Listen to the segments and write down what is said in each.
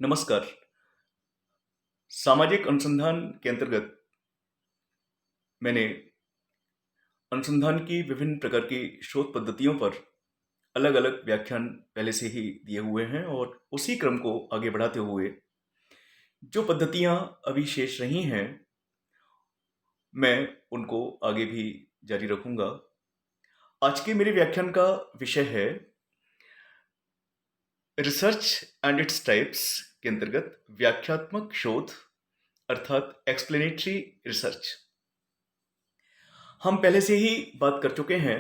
नमस्कार। सामाजिक अनुसंधान के अंतर्गत मैंने अनुसंधान की विभिन्न प्रकार की शोध पद्धतियों पर अलग-अलग व्याख्यान पहले से ही दिए हुए हैं और उसी क्रम को आगे बढ़ाते हुए जो पद्धतियां अभी शेष रही हैं, मैं उनको आगे भी जारी रखूंगा। आज के मेरे व्याख्यान का विषय है रिसर्च एंड इट्स टाइप्स के अंतर्गत व्याख्यात्मक शोध अर्थात एक्सप्लेनेटरी रिसर्च। हम पहले से ही बात कर चुके हैं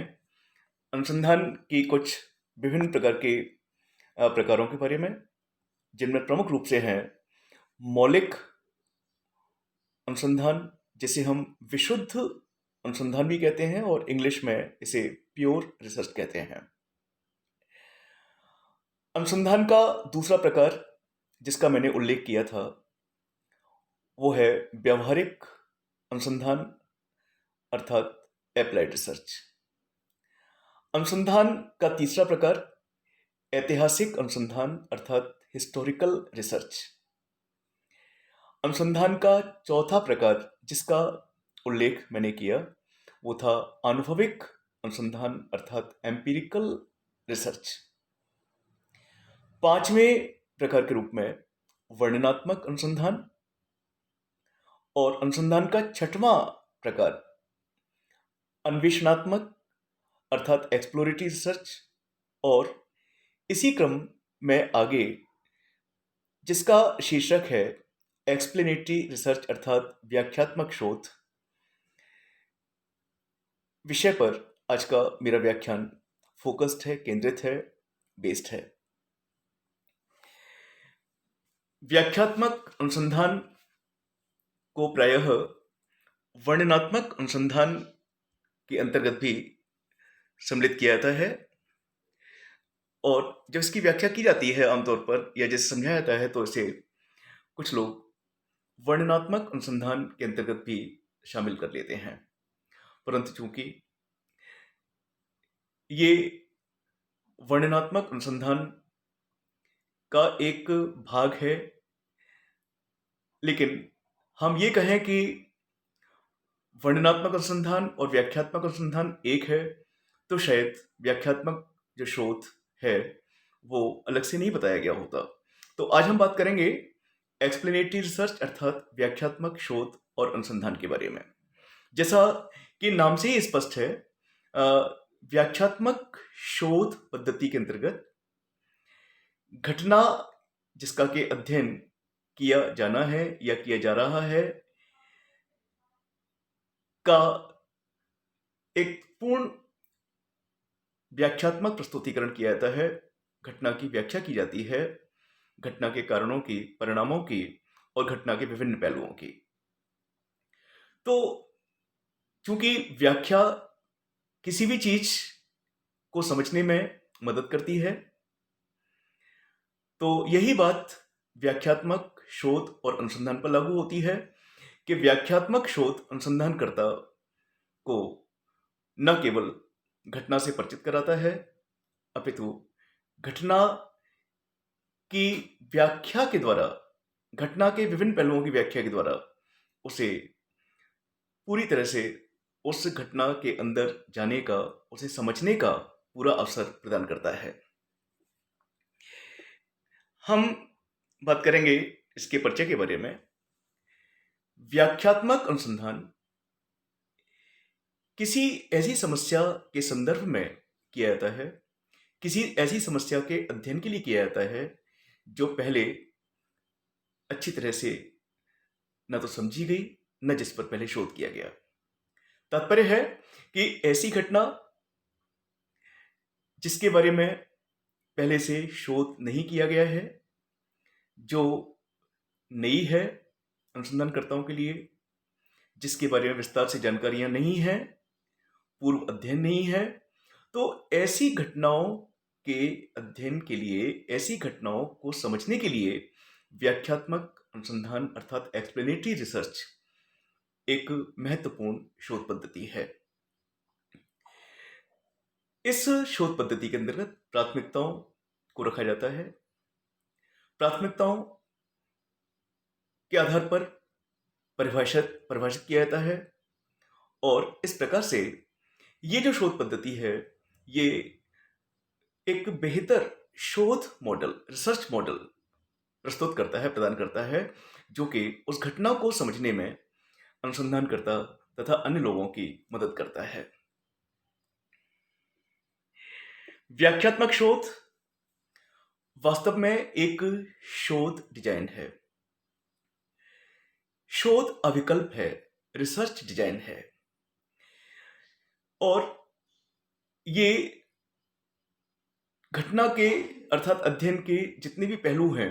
अनुसंधान की कुछ विभिन्न प्रकार के प्रकारों के बारे में, जिनमें प्रमुख रूप से हैं मौलिक अनुसंधान, जिसे हम विशुद्ध अनुसंधान भी कहते हैं और इंग्लिश में इसे प्योर रिसर्च कहते हैं। अनुसंधान का दूसरा प्रकार जिसका मैंने उल्लेख किया था वो है व्यावहारिक अनुसंधान अर्थात एप्लाइड रिसर्च। अनुसंधान का तीसरा प्रकार ऐतिहासिक अनुसंधान अर्थात हिस्टोरिकल रिसर्च। अनुसंधान का चौथा प्रकार जिसका उल्लेख मैंने किया वो था अनुभविक अनुसंधान अर्थात एम्पिरिकल रिसर्च। पांचवें प्रकार के रूप में वर्णनात्मक अनुसंधान और अनुसंधान का छठवां प्रकार अन्वेषणात्मक अर्थात एक्सप्लोरेटरी रिसर्च और इसी क्रम में आगे जिसका शीर्षक है एक्सप्लेनेटरी रिसर्च अर्थात व्याख्यात्मक शोध, विषय पर आज का मेरा व्याख्यान फोकस्ड है, केंद्रित है, बेस्ड है। व्याख्यात्मक अनुसंधान को प्रायः वर्णनात्मक अनुसंधान के अंतर्गत भी सम्मिलित किया जाता है और जब इसकी व्याख्या की जाती है आमतौर पर या जैसे समझाया जाता है तो इसे कुछ लोग वर्णनात्मक अनुसंधान के अंतर्गत भी शामिल कर लेते हैं, परंतु चूंकि ये वर्णनात्मक अनुसंधान का एक भाग है, लेकिन हम ये कहें कि वर्णनात्मक अनुसंधान और व्याख्यात्मक अनुसंधान एक है तो शायद व्याख्यात्मक जो शोध है वो अलग से नहीं बताया गया होता। तो आज हम बात करेंगे एक्सप्लेनेटरी रिसर्च अर्थात व्याख्यात्मक शोध और अनुसंधान के बारे में। जैसा कि नाम से ही स्पष्ट है, व्याख्यात्मक शोध पद्धति के अंतर्गत घटना जिसका के अध्ययन किया जाना है या किया जा रहा है का एक पूर्ण व्याख्यात्मक प्रस्तुतिकरण किया जाता है। घटना की व्याख्या की जाती है, घटना के कारणों की, परिणामों की और घटना के विभिन्न पहलुओं की। तो चूंकि व्याख्या किसी भी चीज को समझने में मदद करती है, तो यही बात व्याख्यात्मक शोध और अनुसंधान पर लागू होती है कि व्याख्यात्मक शोध अनुसंधानकर्ता को न केवल घटना से परिचित कराता है, अपितु घटना की व्याख्या के द्वारा, घटना के विभिन्न पहलुओं की व्याख्या के द्वारा उसे पूरी तरह से उस घटना के अंदर जाने का, उसे समझने का पूरा अवसर प्रदान करता है। हम बात करेंगे इसके परिचय के बारे में। व्याख्यात्मक अनुसंधान किसी ऐसी समस्या के संदर्भ में किया जाता है, किसी ऐसी समस्या के अध्ययन के लिए किया जाता है जो पहले अच्छी तरह से न तो समझी गई, न जिस पर पहले शोध किया गया। तात्पर्य है कि ऐसी घटना जिसके बारे में पहले से शोध नहीं किया गया है, जो नई है अनुसंधानकर्ताओं के लिए, जिसके बारे में विस्तार से जानकारियां नहीं है, पूर्व अध्ययन नहीं है, तो ऐसी घटनाओं के अध्ययन के लिए, ऐसी घटनाओं को समझने के लिए व्याख्यात्मक अनुसंधान अर्थात एक्सप्लेनेटरी रिसर्च एक महत्वपूर्ण शोध पद्धति है। इस शोध पद्धति के अंतर्गत प्राथमिकताओं को रखा जाता है। प्राथमिकताओं के आधार पर परिभाषित परिभाषित किया जाता है और इस प्रकार से ये जो शोध पद्धति है, ये एक बेहतर शोध मॉडल, रिसर्च मॉडल प्रस्तुत करता है, प्रदान करता है, जो कि उस घटना को समझने में अनुसंधानकर्ता तथा अन्य लोगों की मदद करता है। व्याख्यात्मक शोध वास्तव में एक शोध डिजाइन है, शोध अविकल्प है, रिसर्च डिजाइन है और ये घटना के अर्थात अध्ययन के जितने भी पहलू हैं,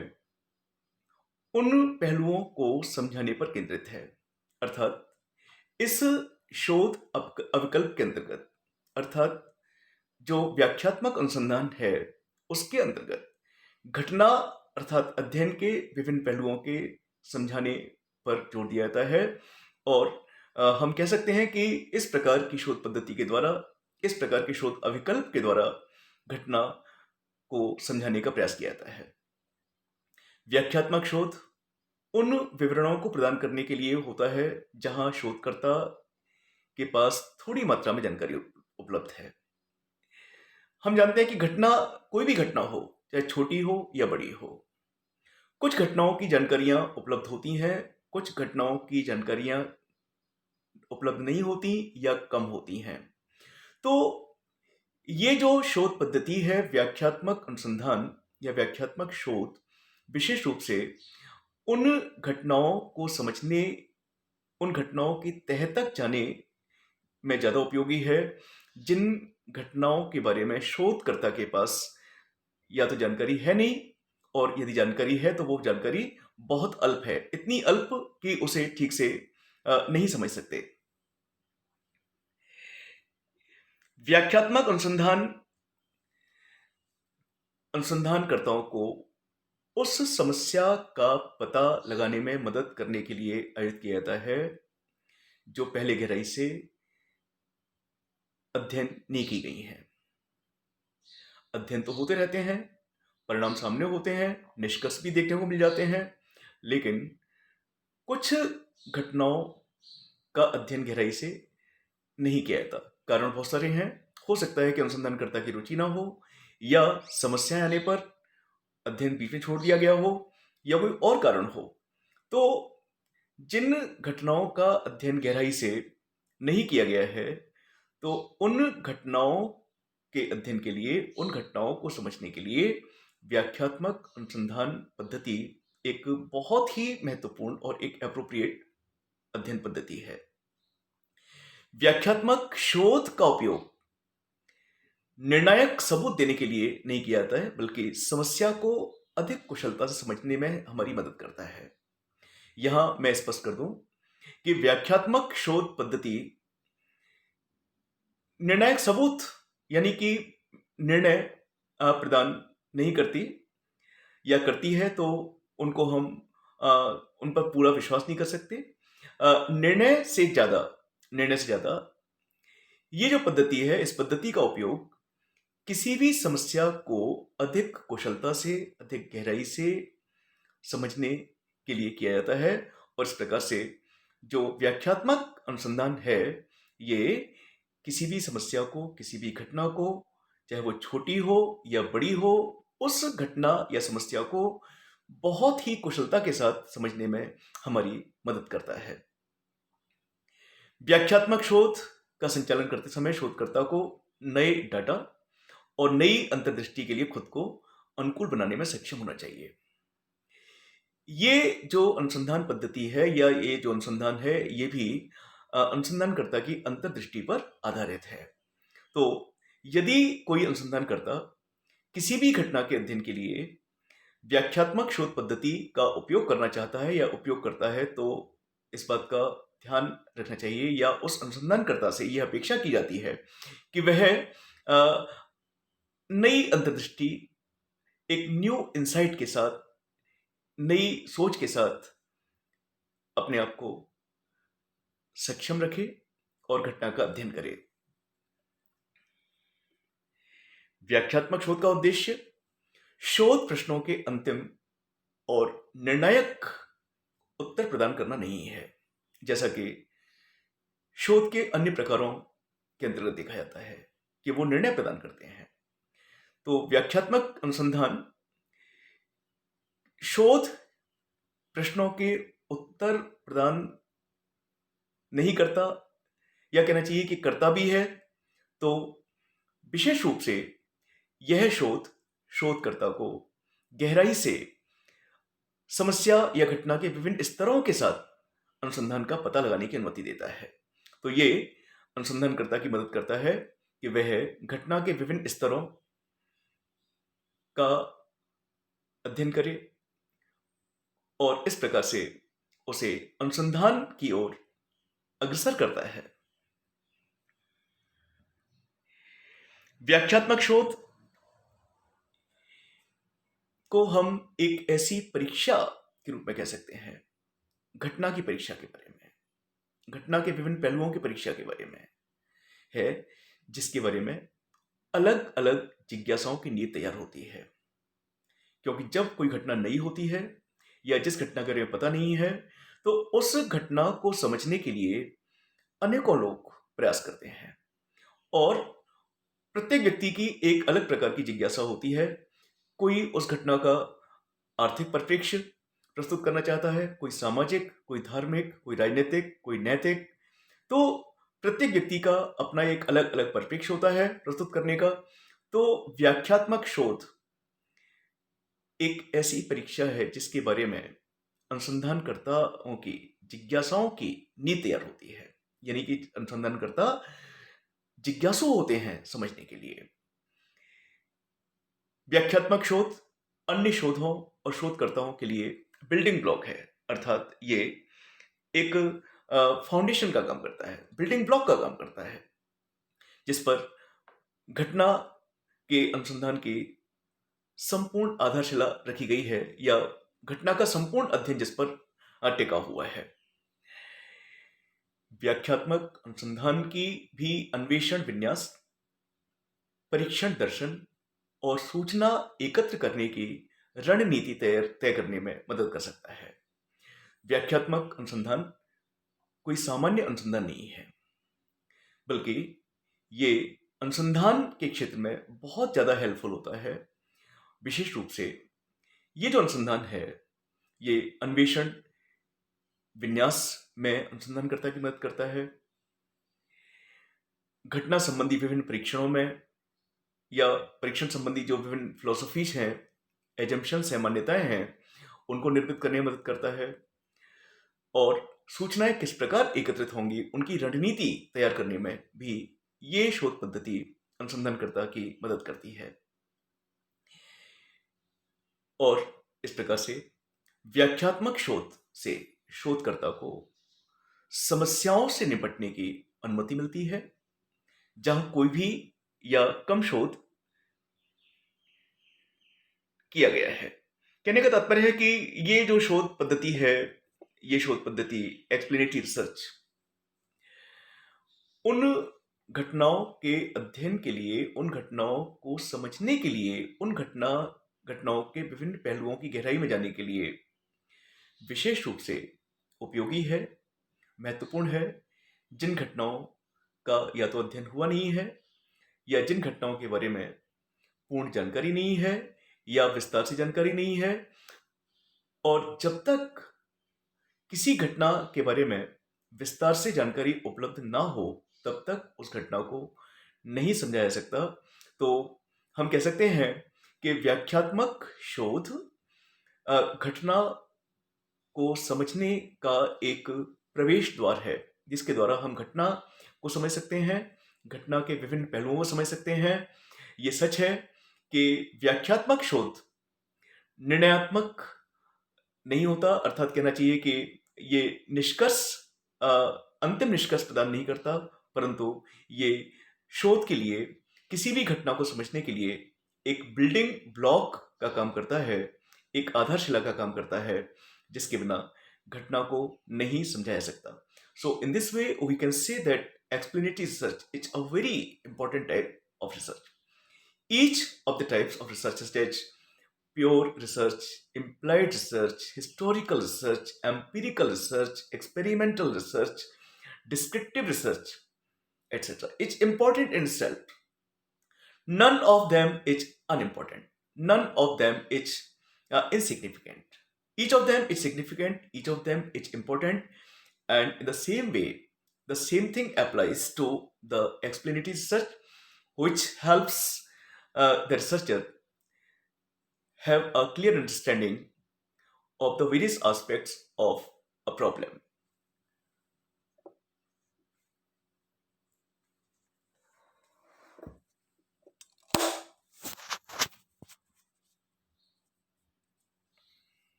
उन पहलुओं को समझाने पर केंद्रित है। अर्थात इस शोध अविकल्प के अंतर्गत, अर्थात जो व्याख्यात्मक अनुसंधान है, उसके अंतर्गत घटना अर्थात अध्ययन के विभिन्न पहलुओं के समझाने पर जोर दिया जाता है और हम कह सकते हैं कि इस प्रकार की शोध पद्धति के द्वारा, इस प्रकार के शोध अविकल्प के द्वारा घटना को समझाने का प्रयास किया जाता है। व्याख्यात्मक शोध उन विवरणों को प्रदान करने के लिए होता है जहां शोधकर्ता के पास थोड़ी मात्रा में जानकारी उपलब्ध है। हम जानते हैं कि घटना, कोई भी घटना हो, चाहे छोटी हो या बड़ी हो, कुछ घटनाओं की जानकारियां उपलब्ध होती हैं, कुछ घटनाओं की जानकारियां उपलब्ध नहीं होती या कम होती हैं। तो ये जो शोध पद्धति है, व्याख्यात्मक अनुसंधान या व्याख्यात्मक शोध, विशेष रूप से उन घटनाओं को समझने, उन घटनाओं की तह तक जाने में ज्यादा उपयोगी है जिन घटनाओं के बारे में शोधकर्ता के पास या तो जानकारी है नहीं, और यदि जानकारी है तो वो जानकारी बहुत अल्प है, इतनी अल्प कि उसे ठीक से नहीं समझ सकते। व्याख्यात्मक अनुसंधानकर्ताओं को उस समस्या का पता लगाने में मदद करने के लिए आयोजित किया जाता है जो पहले गहराई से अध्ययन नहीं की गई है। अध्ययन तो होते रहते हैं, परिणाम सामने होते हैं, निष्कर्ष भी देखने को मिल जाते हैं, लेकिन कुछ घटनाओं का अध्ययन गहराई से नहीं किया जाता। कारण बहुत सारे हैं। हो सकता है कि अनुसंधानकर्ता की रुचि ना हो, या समस्याएं आने पर अध्ययन बीच में छोड़ दिया गया हो, या कोई और कारण हो। तो जिन घटनाओं का अध्ययन गहराई से नहीं किया गया है, तो उन घटनाओं के अध्ययन के लिए, उन घटनाओं को समझने के लिए व्याख्यात्मक अनुसंधान पद्धति एक बहुत ही महत्वपूर्ण और एक एप्रोप्रिएट अध्ययन पद्धति है। व्याख्यात्मक शोध का उपयोग निर्णायक सबूत देने के लिए नहीं किया जाता है, बल्कि समस्या को अधिक कुशलता से समझने में हमारी मदद करता है। यहां मैं स्पष्ट कर दूं कि व्याख्यात्मक शोध पद्धति निर्णायक सबूत यानी कि निर्णय प्रदान नहीं करती, या करती है तो उनको हम उन पर पूरा विश्वास नहीं कर सकते। निर्णय से ज्यादा ये जो पद्धति है, इस पद्धति का उपयोग किसी भी समस्या को अधिक कुशलता से, अधिक गहराई से समझने के लिए किया जाता है। और इस प्रकार से जो व्याख्यात्मक अनुसंधान है, ये किसी भी समस्या को, किसी भी घटना को, चाहे वो छोटी हो या बड़ी हो, उस घटना या समस्या को बहुत ही कुशलता के साथ समझने में हमारी मदद करता है। व्याख्यात्मक शोध का संचालन करते समय शोधकर्ता को नए डाटा और नई अंतर्दृष्टि के लिए खुद को अनुकूल बनाने में सक्षम होना चाहिए। ये जो अनुसंधान पद्धति है, या ये जो अनुसंधान है, ये भी अनुसंधानकर्ता की अंतर्दृष्टि पर आधारित है। तो यदि कोई अनुसंधानकर्ता किसी भी घटना के अध्ययन के लिए व्याख्यात्मक शोध पद्धति का उपयोग करना चाहता है या उपयोग करता है, तो इस बात का ध्यान रखना चाहिए, या उस अनुसंधानकर्ता से यह अपेक्षा की जाती है कि वह नई अंतर्दृष्टि, एक न्यू इंसाइट के साथ, नई सोच के साथ अपने आप को सक्षम रखे और घटना का अध्ययन करे। व्याख्यात्मक शोध का उद्देश्य शोध प्रश्नों के अंतिम और निर्णायक उत्तर प्रदान करना नहीं है, जैसा कि शोध के अन्य प्रकारों के अंतर्गत देखा जाता है कि वो निर्णय प्रदान करते हैं। तो व्याख्यात्मक अनुसंधान शोध प्रश्नों के उत्तर प्रदान नहीं करता, या कहना चाहिए कि करता भी है, तो विशेष रूप से यह शोध शोधकर्ता को गहराई से समस्या या घटना के विभिन्न स्तरों के साथ अनुसंधान का पता लगाने की अनुमति देता है। तो ये अनुसंधानकर्ता की मदद करता है कि वह घटना के विभिन्न स्तरों का अध्ययन करे और इस प्रकार से उसे अनुसंधान की ओर अग्रसर करता है। व्याख्यात्मक शोध को हम एक ऐसी परीक्षा के रूप में कह सकते हैं, घटना की परीक्षा के बारे में, घटना के विभिन्न पहलुओं की परीक्षा के बारे में है, जिसके बारे में अलग अलग जिज्ञासाओं की नींव तैयार होती है। क्योंकि जब कोई घटना नई होती है या जिस घटना के बारे में पता नहीं है, तो उस घटना को समझने के लिए अनेकों लोग प्रयास करते हैं और प्रत्येक व्यक्ति की एक अलग प्रकार की जिज्ञासा होती है। कोई उस घटना का आर्थिक परिप्रेक्ष्य प्रस्तुत करना चाहता है, कोई सामाजिक, कोई धार्मिक, कोई राजनीतिक, कोई नैतिक। तो प्रत्येक व्यक्ति का अपना एक अलग अलग परिप्रेक्ष्य होता है प्रस्तुत करने का। तो व्याख्यात्मक शोध एक ऐसी परीक्षा है जिसके बारे में अनुसंधानकर्ताओं की जिज्ञासाओं की नींव तैयार होती है, यानी कि अनुसंधानकर्ता जिज्ञासु होते हैं समझने के लिए। व्याख्यात्मक शोध अन्य शोधों और शोधकर्ताओं के लिए बिल्डिंग ब्लॉक है, अर्थात ये एक फाउंडेशन का काम करता है, बिल्डिंग ब्लॉक का काम करता है, जिस पर घटना के अनुसंधान की संपूर्ण आधारशिला रखी गई है या घटना का संपूर्ण अध्ययन जिस पर टिका हुआ है। व्याख्यात्मक अनुसंधान की भी अन्वेषण विन्यास, परीक्षण दर्शन और सूचना एकत्र करने की रणनीति तय करने में मदद कर सकता है। व्याख्यात्मक अनुसंधान कोई सामान्य अनुसंधान नहीं है, बल्कि ये अनुसंधान के क्षेत्र में बहुत ज्यादा हेल्पफुल होता है। विशेष रूप से ये जो अनुसंधान है, ये अन्वेषण विन्यास में अनुसंधानकर्ता की मदद करता है, घटना संबंधी विभिन्न परीक्षणों में या परीक्षण संबंधी जो विभिन्न फिलोसफीज हैं, एजम्पशंस हैं, मान्यताएं हैं, उनको निर्मित करने में मदद करता है, और सूचनाएं किस प्रकार एकत्रित होंगी उनकी रणनीति तैयार करने में भी ये शोध पद्धति अनुसंधानकर्ता की मदद करती है। और इस प्रकार से व्याख्यात्मक शोध से शोधकर्ता को समस्याओं से निपटने की अनुमति मिलती है, जहां कोई भी या कम शोध किया गया है। कहने का तात्पर्य है कि ये जो शोध पद्धति है, ये शोध पद्धति एक्सप्लेनेटरी रिसर्च, उन घटनाओं के अध्ययन के लिए, उन घटनाओं को समझने के लिए, उन घटनाओं के विभिन्न पहलुओं की गहराई में जाने के लिए विशेष रूप से उपयोगी है, महत्वपूर्ण है। जिन घटनाओं का या तो अध्ययन हुआ नहीं है, या जिन घटनाओं के बारे में पूर्ण जानकारी नहीं है या विस्तार से जानकारी नहीं है, और जब तक किसी घटना के बारे में विस्तार से जानकारी उपलब्ध ना हो, तब तक उस घटना को नहीं समझा जा सकता। तो हम कह सकते हैं कि व्याख्यात्मक शोध घटना को समझने का एक प्रवेश द्वार है, जिसके द्वारा हम घटना को समझ सकते हैं, घटना के विभिन्न पहलुओं को समझ सकते हैं। ये सच है कि व्याख्यात्मक शोध निर्णयात्मक नहीं होता, अर्थात कहना चाहिए कि ये निष्कर्ष अंतिम निष्कर्ष प्रदान नहीं करता, परंतु ये शोध के लिए, किसी भी घटना को समझने के लिए एक बिल्डिंग ब्लॉक का काम करता है, एक आधारशिला का काम करता है, जिसके बिना घटना को नहीं समझा जा सकता। So in this way we can say that explanatory research is a very important type of research. Each of the types of research stage pure research, implied research, historical research, empirical research, experimental research, descriptive research, etc. It's important in itself. None of them is unimportant. None of them is insignificant. Each of them is significant. Each of them is important. And in the same way, the same thing applies to the explanatory research, which helps the researcher have a clear understanding of the various aspects of a problem.